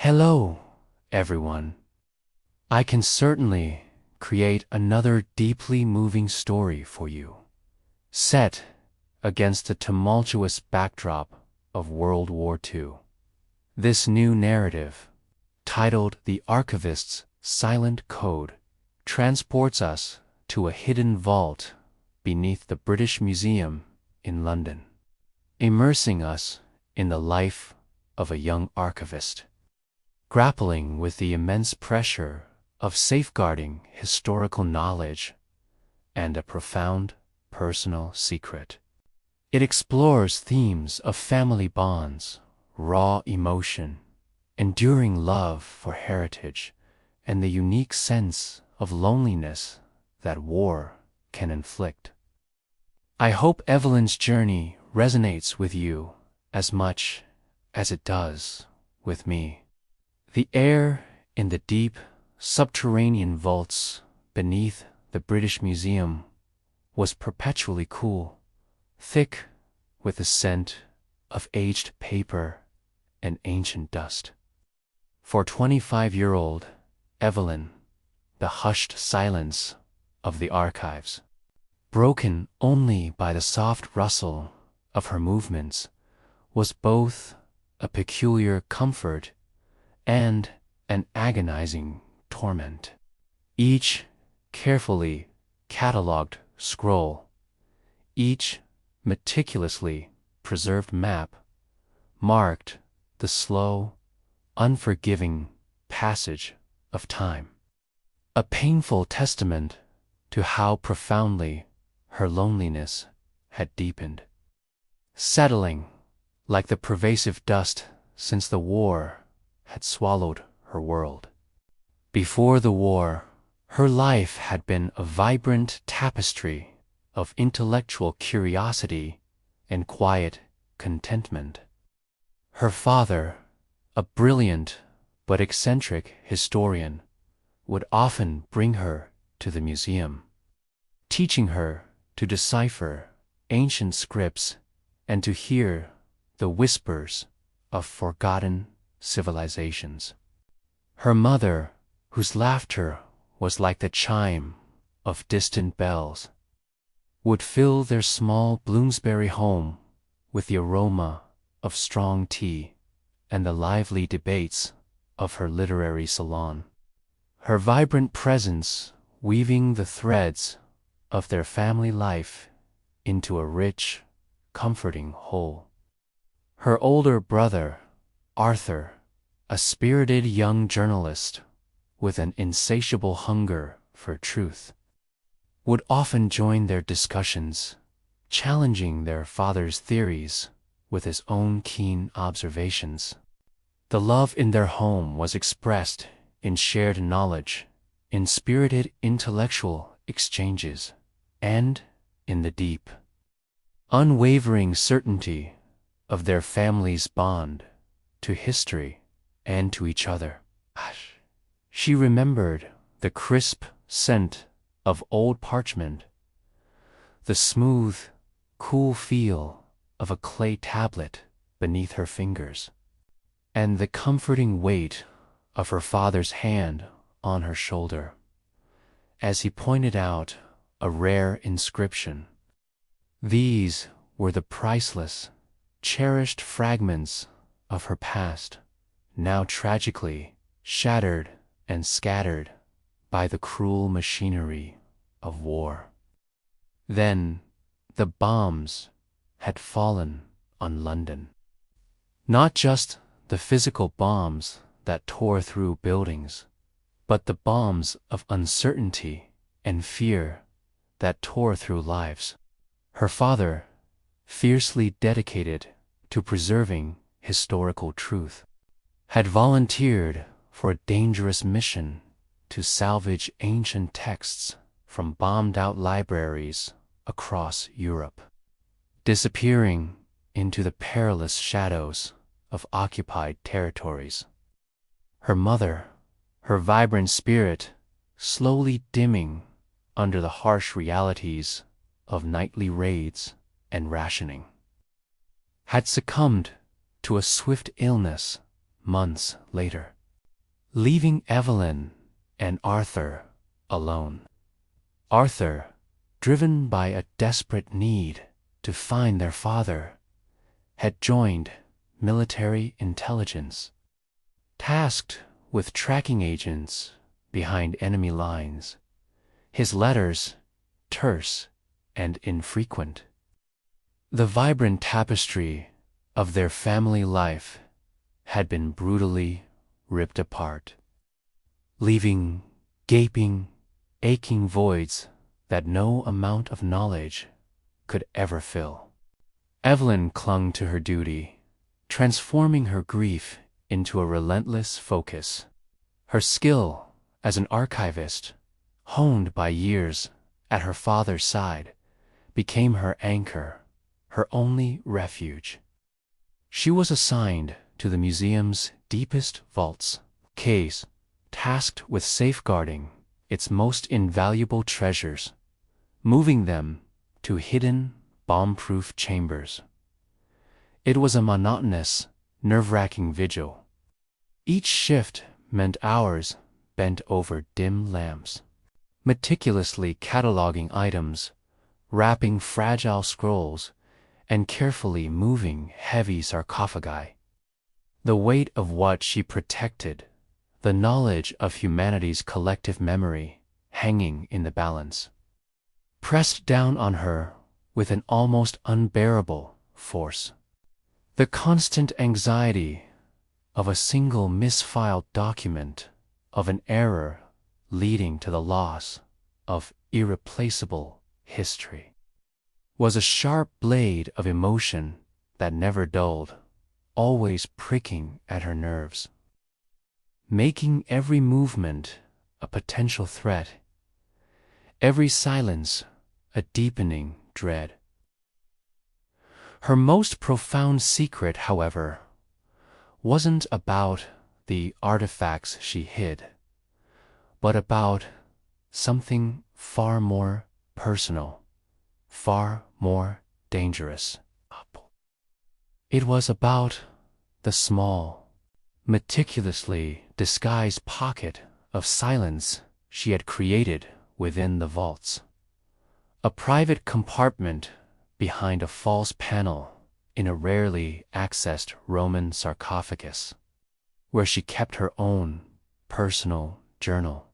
Hello, everyone. I can certainly create another deeply moving story for you, set against the tumultuous backdrop of World War II. This new narrative, titled The Archivist's Silent Code, transports us to a hidden vault beneath the British Museum in London, immersing us in the life of a young archivist, grappling with the immense pressure of safeguarding historical knowledge and a profound personal secret. It explores themes of family bonds, raw emotion, enduring love for heritage, and the unique sense of loneliness that war can inflict. I hope Evelyn's journey resonates with you as much as it does with me. The air in the deep, subterranean vaults beneath the British Museum was perpetually cool, thick with the scent of aged paper and ancient dust. For 25-year-old Evelyn, the hushed silence of the archives, broken only by the soft rustle of her movements, was both a peculiar comfort and an agonizing torment. Each carefully catalogued scroll, each meticulously preserved map, marked the slow, unforgiving passage of time, a painful testament to how profoundly her loneliness had deepened, settling like the pervasive dust since the war had swallowed her world. Before the war, her life had been a vibrant tapestry of intellectual curiosity and quiet contentment. Her father, a brilliant but eccentric historian, would often bring her to the museum, teaching her to decipher ancient scripts and to hear the whispers of forgotten civilizations. Her mother, whose laughter was like the chime of distant bells, would fill their small Bloomsbury home with the aroma of strong tea and the lively debates of her literary salon, her vibrant presence weaving the threads of their family life into a rich, comforting whole. Her older brother, Arthur, a spirited young journalist with an insatiable hunger for truth, would often join their discussions, challenging their father's theories with his own keen observations. The love in their home was expressed in shared knowledge, in spirited intellectual exchanges, and in the deep, unwavering certainty of their family's bond to history and to each other. She remembered the crisp scent of old parchment, the smooth, cool feel of a clay tablet beneath her fingers, and the comforting weight of her father's hand on her shoulder as he pointed out a rare inscription. These were the priceless, cherished fragments of her past, now tragically shattered and scattered by the cruel machinery of war. Then the bombs had fallen on London. Not just the physical bombs that tore through buildings, but the bombs of uncertainty and fear that tore through lives. Her father, fiercely dedicated to preserving historical truth, had volunteered for a dangerous mission to salvage ancient texts from bombed-out libraries across Europe, disappearing into the perilous shadows of occupied territories. Her mother, her vibrant spirit slowly dimming under the harsh realities of nightly raids and rationing, had succumbed to a swift illness months later, leaving Evelyn and Arthur alone. Arthur, driven by a desperate need to find their father, had joined military intelligence, tasked with tracking agents behind enemy lines, his letters terse and infrequent. The vibrant tapestry of their family life had been brutally ripped apart, leaving gaping, aching voids that no amount of knowledge could ever fill. Evelyn clung to her duty, transforming her grief into a relentless focus. Her skill as an archivist, honed by years at her father's side, became her anchor, her only refuge. She was assigned to the museum's deepest vaults, caves, tasked with safeguarding its most invaluable treasures, moving them to hidden, bomb-proof chambers. It was a monotonous, nerve-wracking vigil. Each shift meant hours bent over dim lamps, meticulously cataloging items, wrapping fragile scrolls, and carefully moving heavy sarcophagi. The weight of what she protected, the knowledge of humanity's collective memory, hanging in the balance, pressed down on her with an almost unbearable force. The constant anxiety of a single misfiled document, of an error leading to the loss of irreplaceable history, was a sharp blade of emotion that never dulled, always pricking at her nerves, making every movement a potential threat, every silence a deepening dread. Her most profound secret, however, wasn't about the artifacts she hid, but about something far more personal, far more dangerous. It was about the small, meticulously disguised pocket of silence she had created within the vaults, a private compartment behind a false panel in a rarely accessed Roman sarcophagus, where she kept her own personal journal.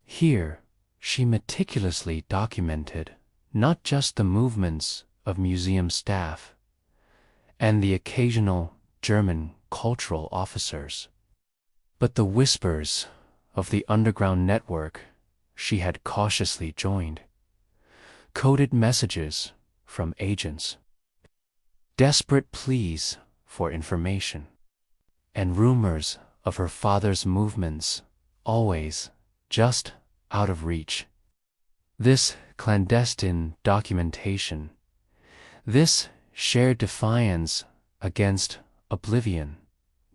Here, she meticulously documented not just the movements of museum staff and the occasional German cultural officers, but the whispers of the underground network she had cautiously joined, coded messages from agents, desperate pleas for information, and rumors of her father's movements always just out of reach. This clandestine documentation, this shared defiance against oblivion,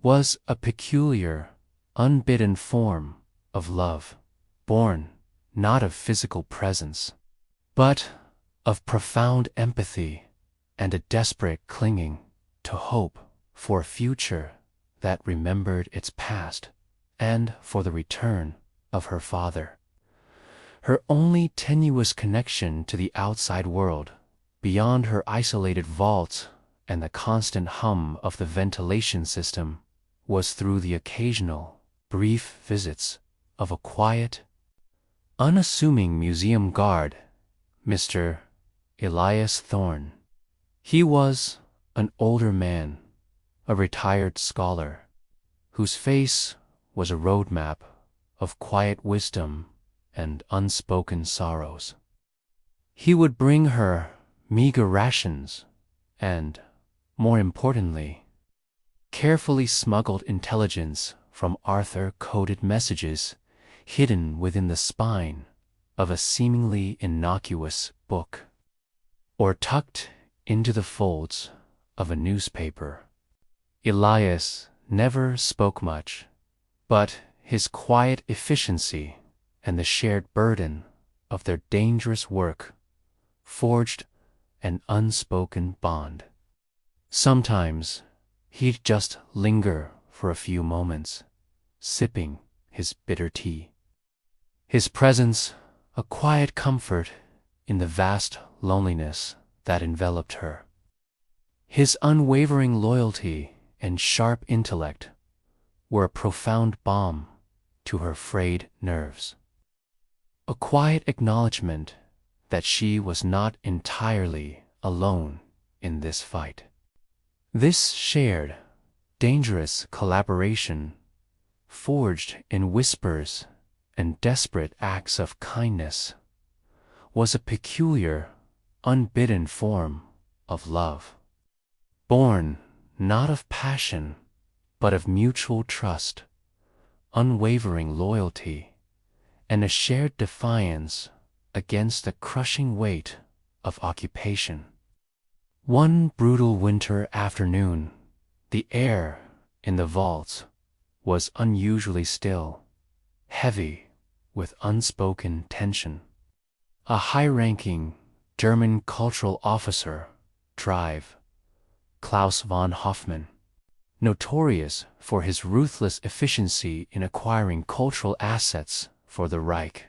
was a peculiar, unbidden form of love, born not of physical presence, but of profound empathy and a desperate clinging to hope for a future that remembered its past and for the return of her father. Her only tenuous connection to the outside world, beyond her isolated vault and the constant hum of the ventilation system, was through the occasional, brief visits of a quiet, unassuming museum guard, Mr. Elias Thorne. He was an older man, a retired scholar, whose face was a roadmap of quiet wisdom and unspoken sorrows. He would bring her meager rations and, more importantly, carefully smuggled intelligence from Arthur-coded messages hidden within the spine of a seemingly innocuous book, or tucked into the folds of a newspaper. Elias never spoke much, but his quiet efficiency and the shared burden of their dangerous work forged an unspoken bond. Sometimes he'd just linger for a few moments, sipping his bitter tea. His presence, a quiet comfort in the vast loneliness that enveloped her. His unwavering loyalty and sharp intellect were a profound balm to her frayed nerves. A quiet acknowledgement that she was not entirely alone in this fight. This shared, dangerous collaboration, forged in whispers and desperate acts of kindness, was a peculiar, unbidden form of love, born not of passion, but of mutual trust, unwavering loyalty, and a shared defiance against the crushing weight of occupation. One brutal winter afternoon, the air in the vaults was unusually still, heavy with unspoken tension. A high-ranking German cultural officer, Drive, Klaus von Hoffman, notorious for his ruthless efficiency in acquiring cultural assets for the Reich,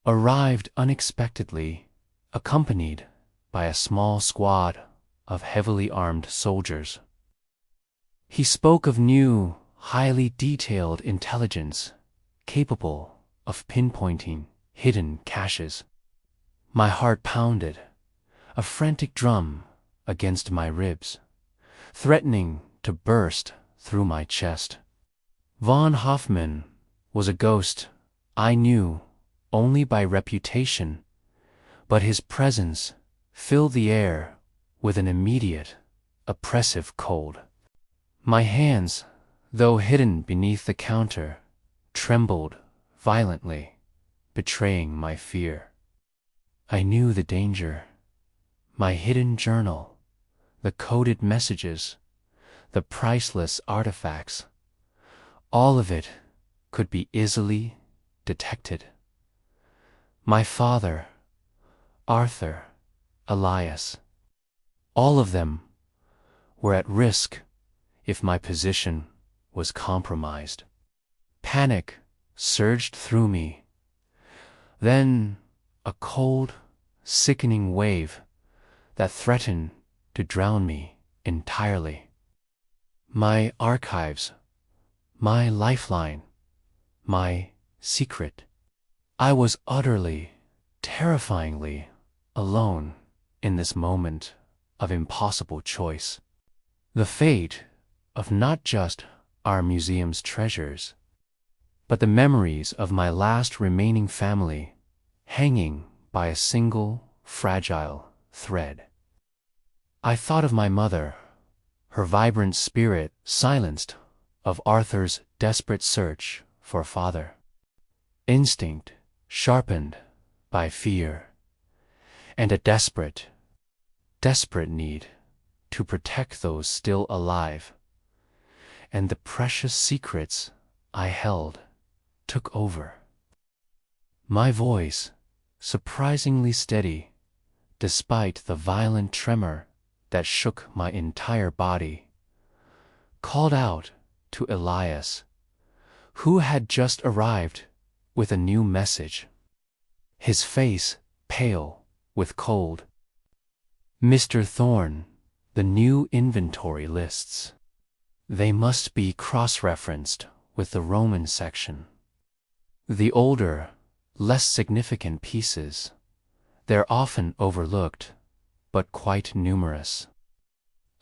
arrived unexpectedly, accompanied by a small squad of heavily armed soldiers. He spoke of new, highly detailed intelligence capable of pinpointing hidden caches. My heart pounded, a frantic drum against my ribs, threatening to burst through my chest. Von Hoffman was a ghost I knew only by reputation, but his presence filled the air with an immediate, oppressive cold. My hands, though hidden beneath the counter, trembled violently, betraying my fear. I knew the danger. My hidden journal, the coded messages, the priceless artifacts, all of it could be easily detected. My father, Arthur, Elias, all of them were at risk if my position was compromised. Panic surged through me. Then a cold, sickening wave that threatened to drown me entirely. My archives, my lifeline, my secret. I was utterly, terrifyingly alone in this moment of impossible choice. The fate of not just our museum's treasures, but the memories of my last remaining family hanging by a single, fragile thread. I thought of my mother, her vibrant spirit silenced, of Arthur's desperate search for father, instinct sharpened by fear, and a desperate need to protect those still alive. And the precious secrets I held took over. My voice, surprisingly steady, despite the violent tremor that shook my entire body, called out to Elias, who had just arrived with a new message, his face pale with cold. Mr. Thorne, the new inventory lists. They must be cross-referenced with the Roman section. The older, less significant pieces, they're often overlooked, but quite numerous.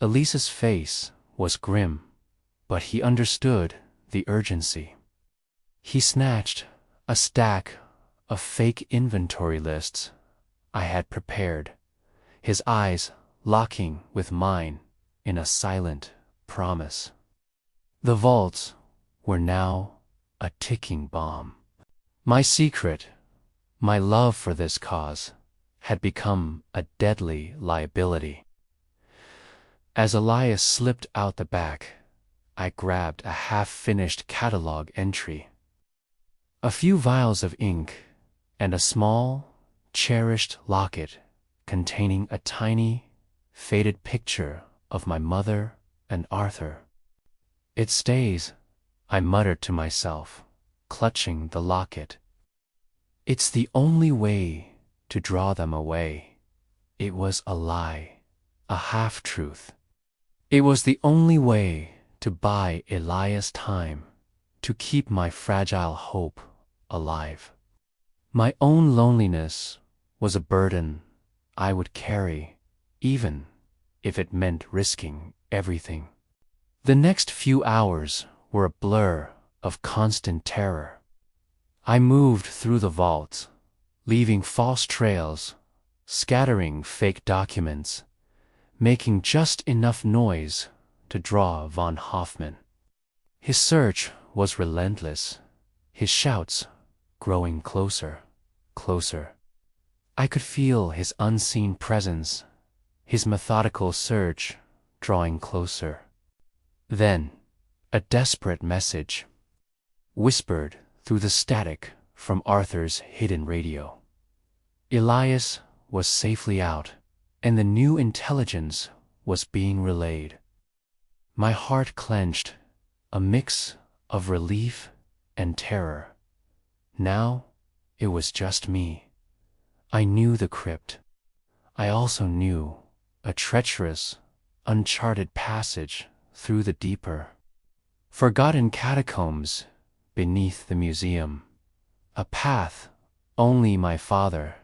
Elisa's face was grim, but he understood the urgency. He snatched a stack of fake inventory lists I had prepared, his eyes locking with mine in a silent promise. The vaults were now a ticking bomb. My secret, my love for this cause, had become a deadly liability. As Elias slipped out the back, I grabbed a half-finished catalog entry. A few vials of ink and a small, cherished locket containing a tiny, faded picture of my mother and Arthur. It stays, I muttered to myself, clutching the locket. It's the only way to draw them away. It was a lie, a half-truth. It was the only way to buy Elias time, to keep my fragile hope alive. My own loneliness was a burden I would carry, even if it meant risking everything. The next few hours were a blur of constant terror. I moved through the vaults, leaving false trails, scattering fake documents, making just enough noise to draw von Hoffman. His search was relentless, his shouts growing closer, closer. I could feel his unseen presence, his methodical search drawing closer. Then, a desperate message, whispered through the static from Arthur's hidden radio. Elias was safely out, and the new intelligence was being relayed. My heart clenched, a mix of relief and terror. Now, it was just me. I knew the crypt. I also knew a treacherous, uncharted passage through the deeper, forgotten catacombs beneath the museum, a path only my father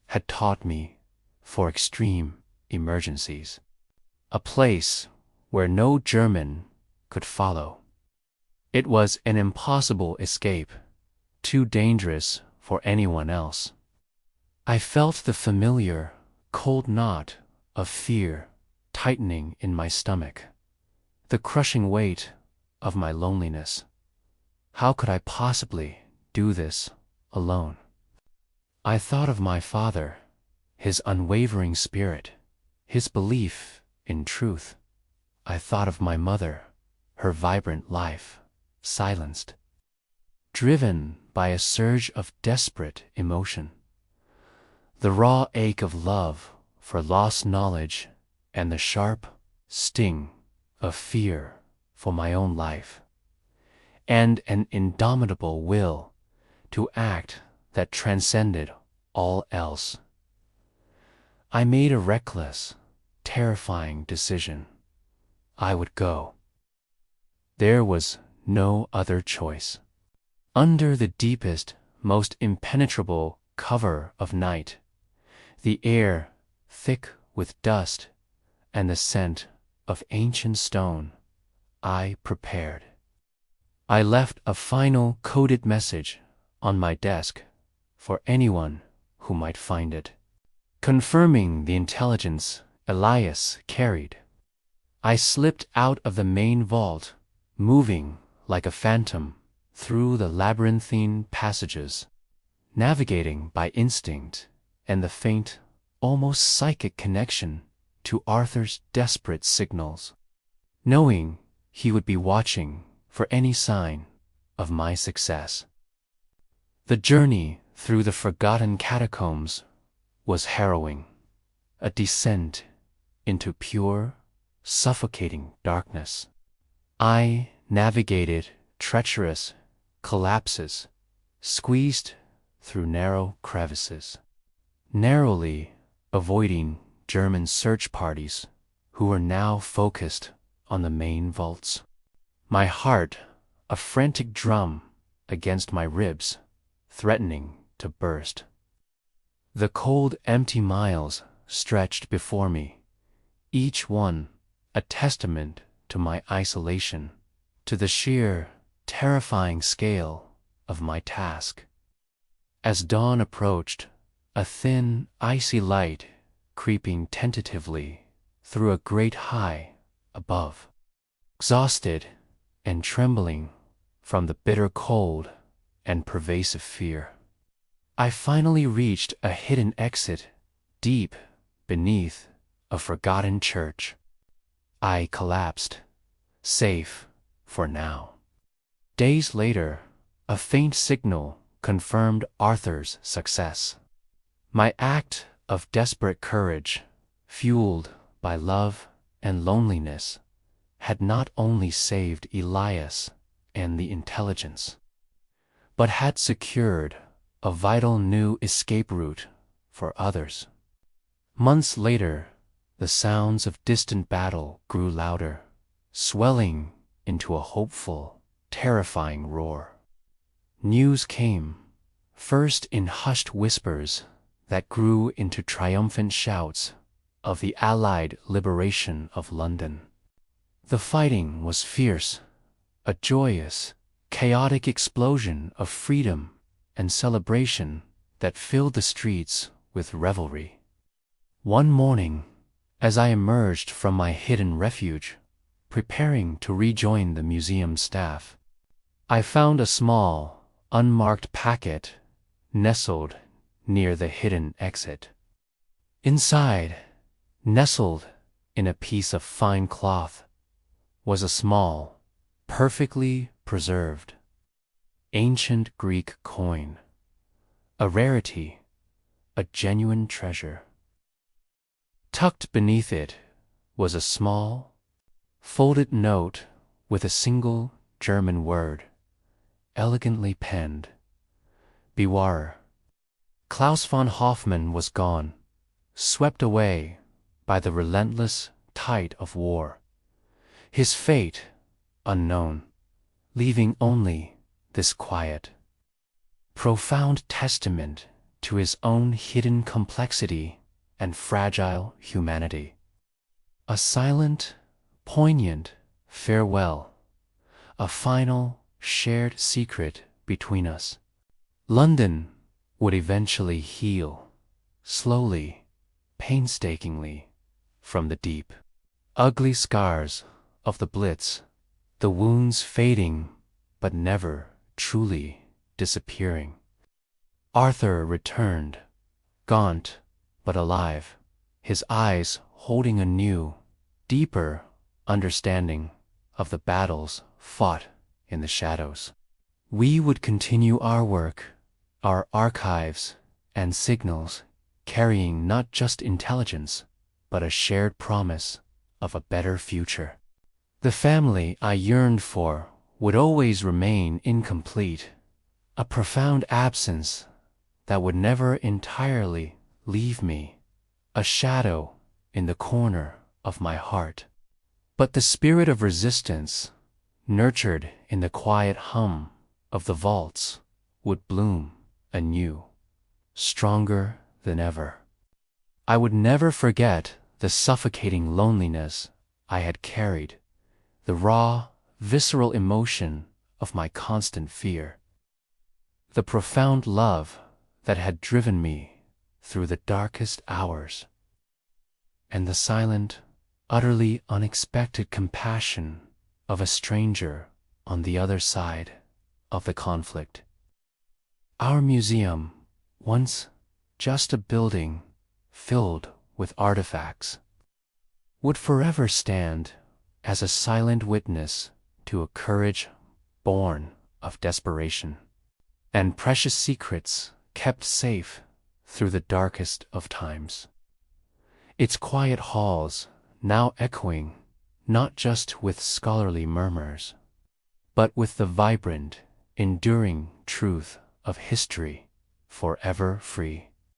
had taught me for extreme emergencies, a place where no German could follow. It was an impossible escape, too dangerous for anyone else. I felt the familiar, cold knot of fear tightening in my stomach, the crushing weight of my loneliness. How could I possibly do this alone? I thought of my father, his unwavering spirit, his belief in truth. I thought of my mother, her vibrant life, silenced, driven by a surge of desperate emotion. The raw ache of love for lost knowledge and the sharp sting of fear for my own life, and an indomitable will to act that transcended all else. I made a reckless, terrifying decision. I would go. There was no other choice. Under the deepest, most impenetrable cover of night, the air thick with dust and the scent of ancient stone, I prepared. I left a final coded message on my desk for anyone who might find it, confirming the intelligence Elias carried. I slipped out of the main vault, moving like a phantom through the labyrinthine passages, navigating by instinct and the faint, almost psychic connection to Arthur's desperate signals, knowing he would be watching for any sign of my success. The journey through the forgotten catacombs was harrowing, a descent into pure, suffocating darkness. I navigated treacherous collapses, squeezed through narrow crevices, narrowly avoiding German search parties who were now focused on the main vaults. My heart, a frantic drum against my ribs, threatening to burst. The cold, empty miles stretched before me, each one a testament to my isolation, to the sheer, terrifying scale of my task. As dawn approached, a thin, icy light creeping tentatively through a great high above. Exhausted and trembling from the bitter cold and pervasive fear, I finally reached a hidden exit deep beneath a forgotten church. I collapsed, safe for now. Days later, a faint signal confirmed Arthur's success. My act of desperate courage, fueled by love and loneliness, had not only saved Elias and the intelligence, but had secured a vital new escape route for others. Months later, the sounds of distant battle grew louder, swelling into a hopeful, terrifying roar. News came, first in hushed whispers that grew into triumphant shouts of the Allied liberation of London. The fighting was fierce, a joyous, chaotic explosion of freedom and celebration that filled the streets with revelry. One morning, as I emerged from my hidden refuge, preparing to rejoin the museum staff, I found a small, unmarked packet nestled near the hidden exit. Inside, nestled in a piece of fine cloth, was a small, perfectly preserved, ancient Greek coin, a rarity, a genuine treasure. Tucked beneath it was a small, folded note with a single German word, elegantly penned, Bewahre. Klaus von Hoffman was gone, swept away by the relentless tide of war. His fate unknown, leaving only this quiet, profound testament to his own hidden complexity and fragile humanity. A silent, poignant farewell, a final, shared secret between us. London would eventually heal, slowly, painstakingly, from the deep, ugly scars of the Blitz, the wounds fading but never truly disappearing. Arthur returned, gaunt but alive, his eyes holding a new, deeper understanding of the battles fought in the shadows. We would continue our work, our archives and signals, carrying not just intelligence, but a shared promise of a better future. The family I yearned for would always remain incomplete, a profound absence that would never entirely leave me, a shadow in the corner of my heart. But the spirit of resistance, nurtured in the quiet hum of the vaults, would bloom anew, stronger than ever. I would never forget the suffocating loneliness I had carried, the raw, visceral emotion of my constant fear, the profound love that had driven me through the darkest hours, and the silent, utterly unexpected compassion of a stranger on the other side of the conflict. Our museum, once just a building filled with artifacts, would forever stand as a silent witness to a courage born of desperation, and precious secrets kept safe through the darkest of times. Its quiet halls now echoing not just with scholarly murmurs, but with the vibrant, enduring truth of history forever free.